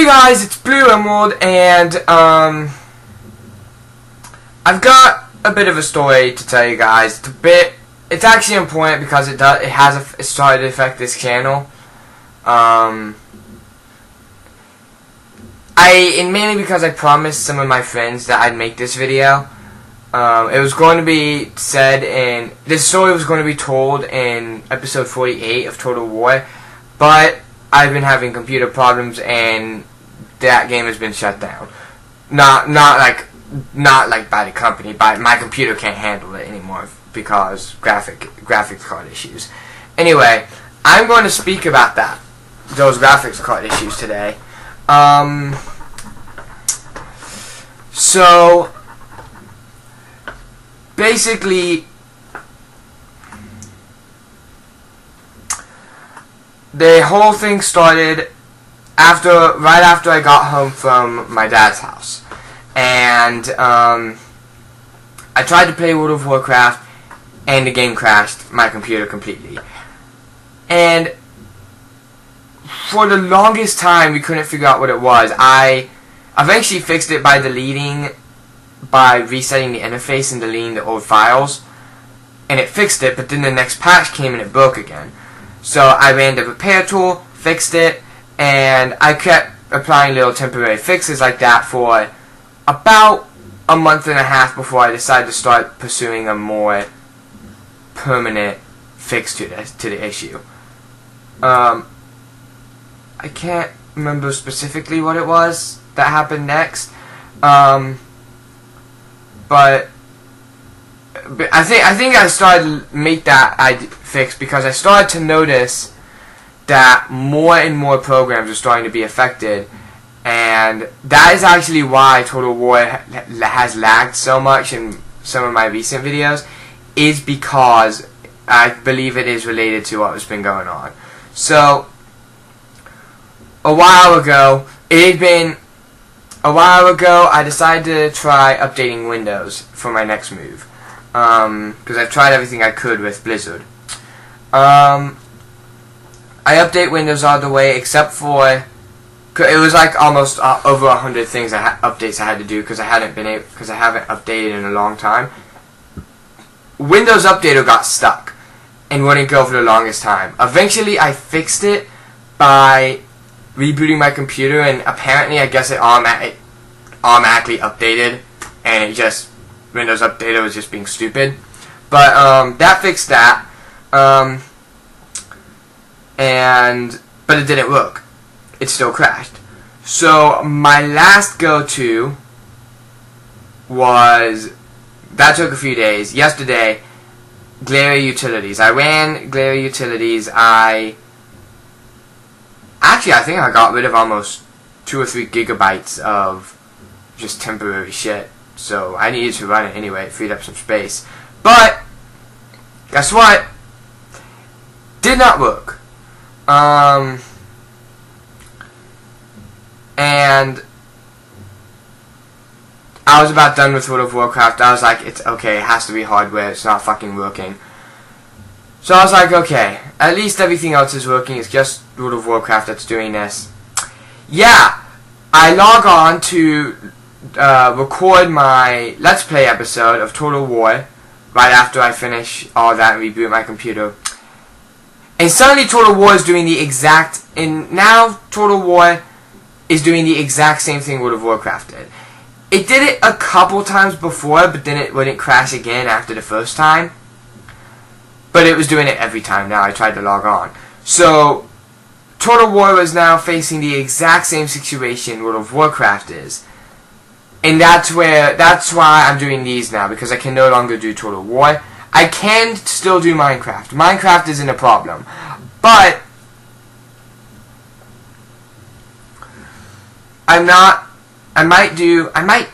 guys, it's Blue Emerald, and I've got a bit of a story to tell you guys. It's actually important because it started to affect this channel. Mainly because I promised some of my friends that I'd make this video. It was going to be this story was going to be told in episode 48 of Total War, but I've been having computer problems and that game has been shut down. Not like by the company, but my computer can't handle it anymore because graphics card issues. Anyway, I'm going to speak about those graphics card issues today. So basically, the whole thing started right after I got home from my dad's house, and I tried to play World of Warcraft, and the game crashed my computer completely. And for the longest time, we couldn't figure out what it was. I eventually fixed it by resetting the interface and deleting the old files, and it fixed it. But then the next patch came and it broke again. So I ran the repair tool, fixed it, and I kept applying little temporary fixes like that for about a month and a half before I decided to start pursuing a more permanent fix to the issue. I can't remember specifically what it was that happened next, but I think I started to make that fix because I started to notice that more and more programs are starting to be affected, and that is actually why Total War has lagged so much in some of my recent videos, is because I believe it is related to what has been going on. So a while ago, I decided to try updating Windows for my next move. Because I've tried everything I could with Blizzard. I update Windows all the way, except for it was like almost over 100 things updates I had to do because I haven't updated in a long time. Windows Updater got stuck and wouldn't go for the longest time. Eventually, I fixed it by rebooting my computer, and apparently, I guess it automatically updated, and Windows Updater was just being stupid. But that fixed that, but it didn't work. It still crashed. So my last go-to that took a few days. Yesterday, blurry utilities. I ran blurry utilities. I think I got rid of almost 2 or 3 gigabytes of just temporary shit. So I needed to run it anyway. It freed up some space. But guess what? Did not work. And I was about done with World of Warcraft. I was like, it's okay, it has to be hardware, it's not fucking working. So I was like, okay, at least everything else is working, it's just World of Warcraft that's doing this. Yeah, I log on to record my Let's Play episode of Total War right after I finish all that and reboot my computer. And suddenly Total War is doing now Total War is doing the exact same thing World of Warcraft did. It did it a couple times before, but then it wouldn't crash again after the first time. But it was doing it every time now I tried to log on. So Total War is now facing the exact same situation World of Warcraft is. And that's why I'm doing these now, because I can no longer do Total War. I can still do Minecraft. Minecraft isn't a problem. But I might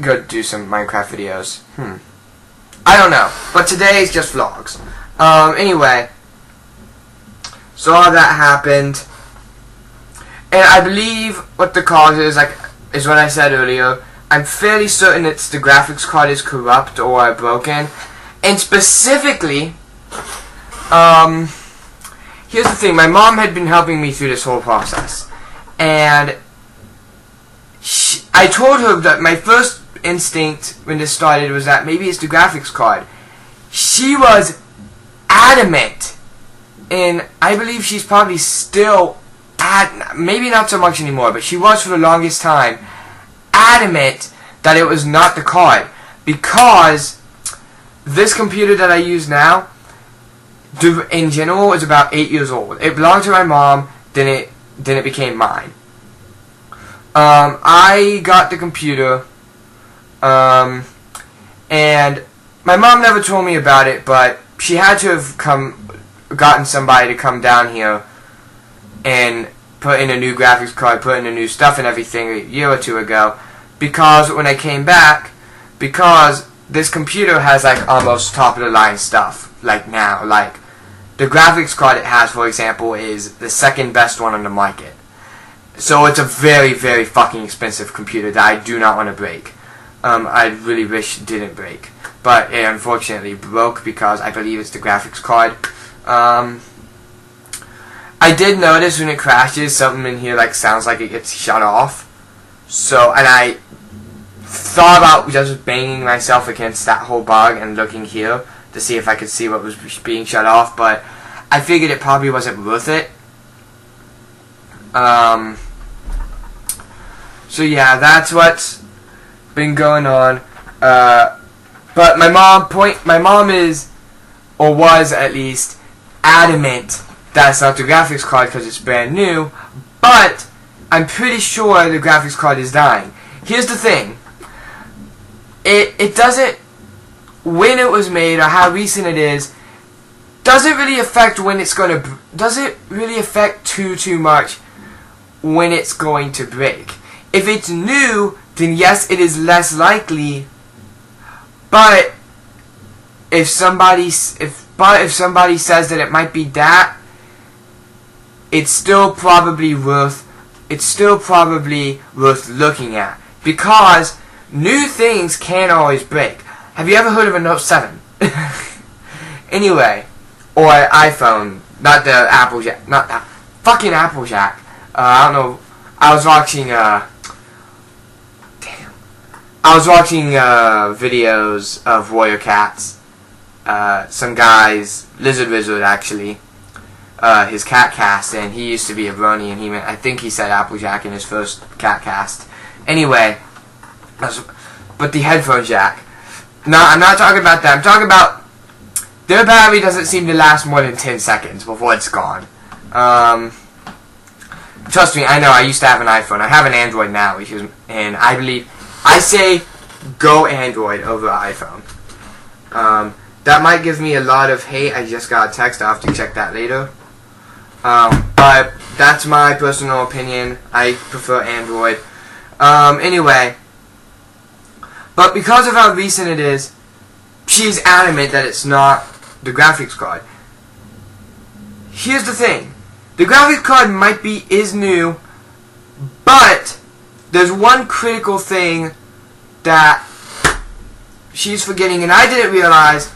go do some Minecraft videos. I don't know. But today is just vlogs. Anyway, so all that happened. And I believe what the cause is what I said earlier. I'm fairly certain it's the graphics card is corrupt or broken. And specifically, here's the thing. My mom had been helping me through this whole process. And I told her that my first instinct when this started was that maybe it's the graphics card. She was adamant, and I believe she's probably still maybe not so much anymore, but she was for the longest time adamant that it was not the card, because this computer that I use now, in general, is about 8 years old. It belonged to my mom, then it became mine. I got the computer, and my mom never told me about it, but she had to have gotten somebody to come down here and put in a new graphics card, put in a new stuff and everything a year or two ago, because when I came back, because this computer has like almost top of the line stuff, like now, like the graphics card it has, for example, is the second best one on the market. So it's a very, very fucking expensive computer that I do not want to break. I really wish it didn't break, but it unfortunately broke because I believe it's the graphics card. I did notice when it crashes, something in here like sounds like it gets shut off. So, and I thought about just banging myself against that whole bug and looking here to see if I could see what was being shut off, but I figured it probably wasn't worth it. So yeah, that's what's been going on. But my mom is, or was at least, adamant that it's not the graphics card because it's brand new, but I'm pretty sure the graphics card is dying. Here's the thing. It doesn't, when it was made or how recent it is, doesn't really affect when it's going to, doesn't really affect too much when it's going to break. If it's new, then yes, it is less likely, but if somebody says that it might be that, it's still probably worth looking at, because new things can't always break. Have you ever heard of a Note 7? Anyway, or iPhone, not the Apple Jack, not that fucking Apple Jack. I don't know. I was watching videos of Warrior Cats. Some guy's Lizard Wizard actually. His cat cast, and he used to be a brony, and I think he said Applejack in his first cat cast. Anyway, but the headphone jack. No, I'm not talking about that. I'm talking about their battery doesn't seem to last more than 10 seconds before it's gone. Trust me, I know. I used to have an iPhone. I have an Android now, and I believe I say go Android over iPhone. That might give me a lot of hate. I just got a text. I'll have to check that later. But that's my personal opinion. I prefer Android. Anyway, but because of how recent it is, she's adamant that it's not the graphics card. Here's the thing. The graphics card is new, but there's one critical thing that she's forgetting, and I didn't realize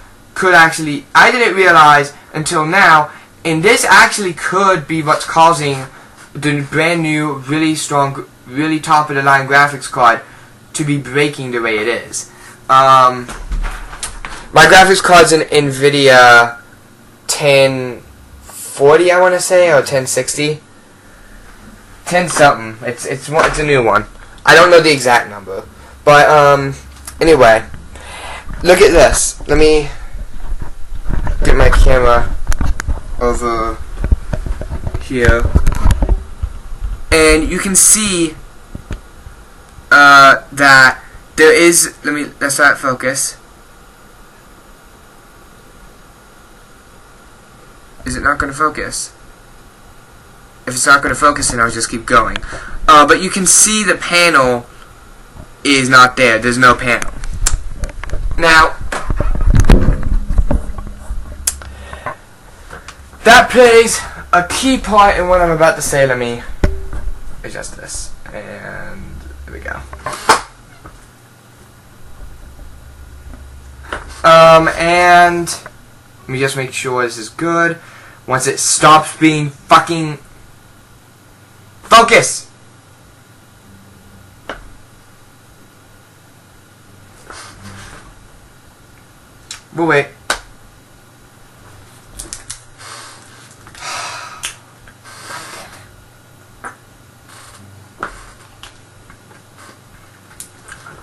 until now, and this actually could be what's causing the brand new, really strong, really top of the line graphics card to be breaking the way it is. My graphics card's an NVIDIA 1040, I want to say, or 1060. 10 something. It's a new one. I don't know the exact number, but anyway, look at this. Let me get my camera over here, and you can see that there is. Let's start focus. Is it not going to focus? If it's not going to focus, then I'll just keep going. But you can see the panel is not there. There's no panel. Now, that plays a key part in what I'm about to say. Let me adjust this. And there we go. And let me just make sure this is good. Once it stops being fucking... Focus! We'll wait.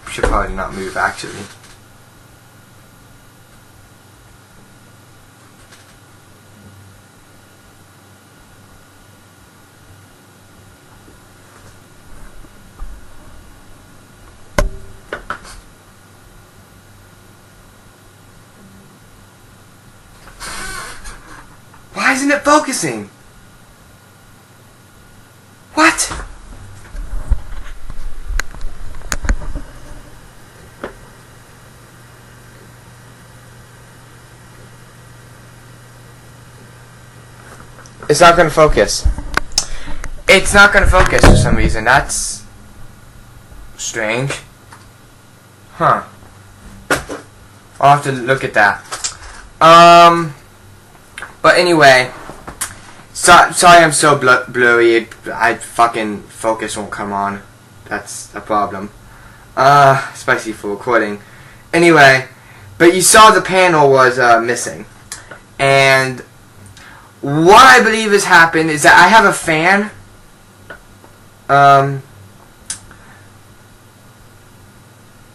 Should probably not move, actually. Why isn't it focusing? What? It's not going to focus. It's not going to focus for some reason. That's strange. Huh. I'll have to look at that. But anyway, sorry I'm so blurry. I fucking focus won't come on. That's a problem. Especially for recording. Anyway, but you saw the panel was missing. And what I believe has happened is that I have a fan.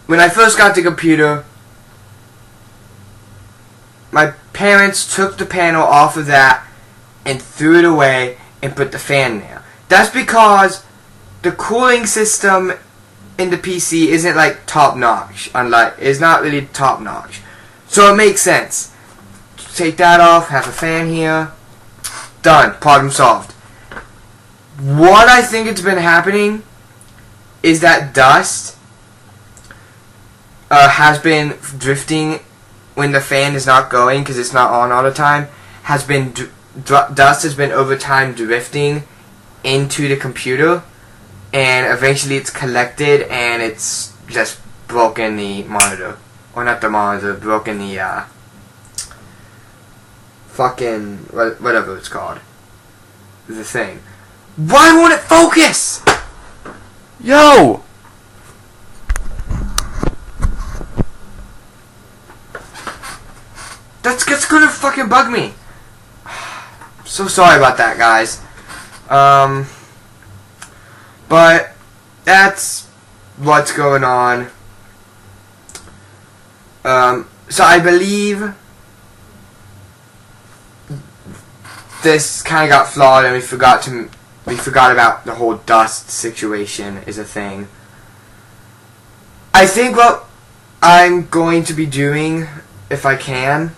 When I first got the computer, my parents took the panel off of that and threw it away and put the fan there. That's because the cooling system in the PC isn't like top notch. It's not really top notch. So it makes sense. Take that off, have a fan here. Done. Problem solved. What I think has been happening is that dust has been drifting when the fan is not going because it's not on all the time. Dust has been over time drifting into the computer, and eventually it's collected and it's just broken the monitor, or not the monitor, broken the fucking whatever it's called, the thing. Why won't it focus? Yo! That's gonna fucking bug me. So sorry about that, guys. But that's what's going on. So I believe this kind of got flawed, and we forgot about the whole dust situation is a thing. I think what I'm going to be doing, if I can,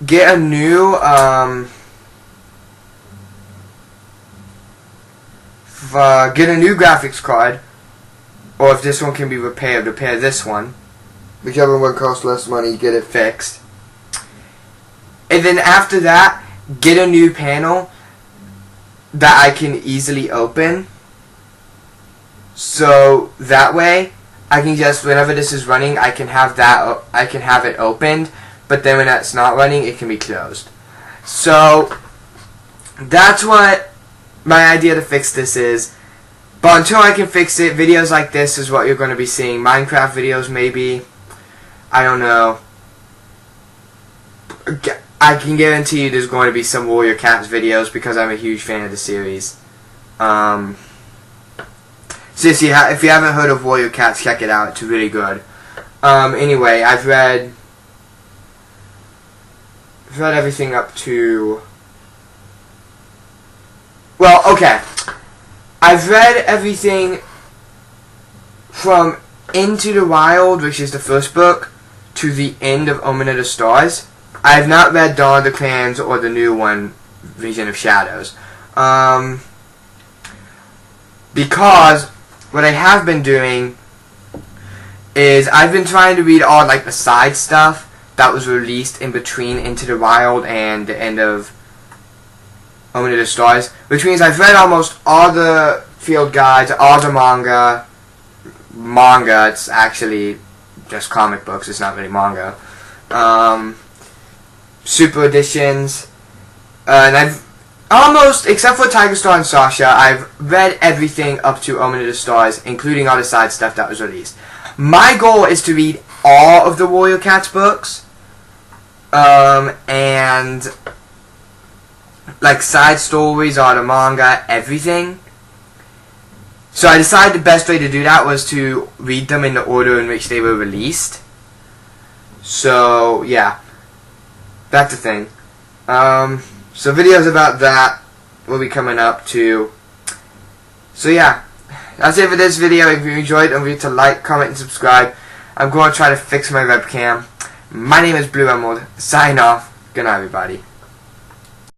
get a new graphics card, or if this one can be repaired, repair this one. Whichever one costs less money, get it fixed. And then after that, get a new panel that I can easily open. So that way, I can just, whenever this is running, I can have it opened. But then when that's not running, it can be closed. So that's what my idea to fix this is. But until I can fix it, videos like this is what you're going to be seeing. Minecraft videos, maybe. I don't know. I can guarantee you there's going to be some Warrior Cats videos because I'm a huge fan of the series. Seriously, if you haven't heard of Warrior Cats, check it out. It's really good. Anyway, I've read everything up to... Well, okay. I've read everything from Into the Wild, which is the first book, to the end of Omen of the Stars. I have not read Dawn of the Clans or the new one, Vision of Shadows. Because what I have been doing is I've been trying to read all like the side stuff that was released in between Into the Wild and the end of Omen of the Stars, which means I've read almost all the field guides, all the manga. It's actually just comic books, it's not really manga. Super editions, and I've almost, except for Tiger Star and Sasha, I've read everything up to Omen of the Stars, including all the side stuff that was released. My goal is to read all of the Warrior Cats books, and like side stories or the manga, everything. So I decided the best way to do that was to read them in the order in which they were released. So yeah, that's the thing. So videos about that will be coming up too. So yeah, that's it for this video. If you enjoyed, don't forget to like, comment, and subscribe. I'm going to try to fix my webcam. My name is Blue Emerald. Sign off. Good night, everybody.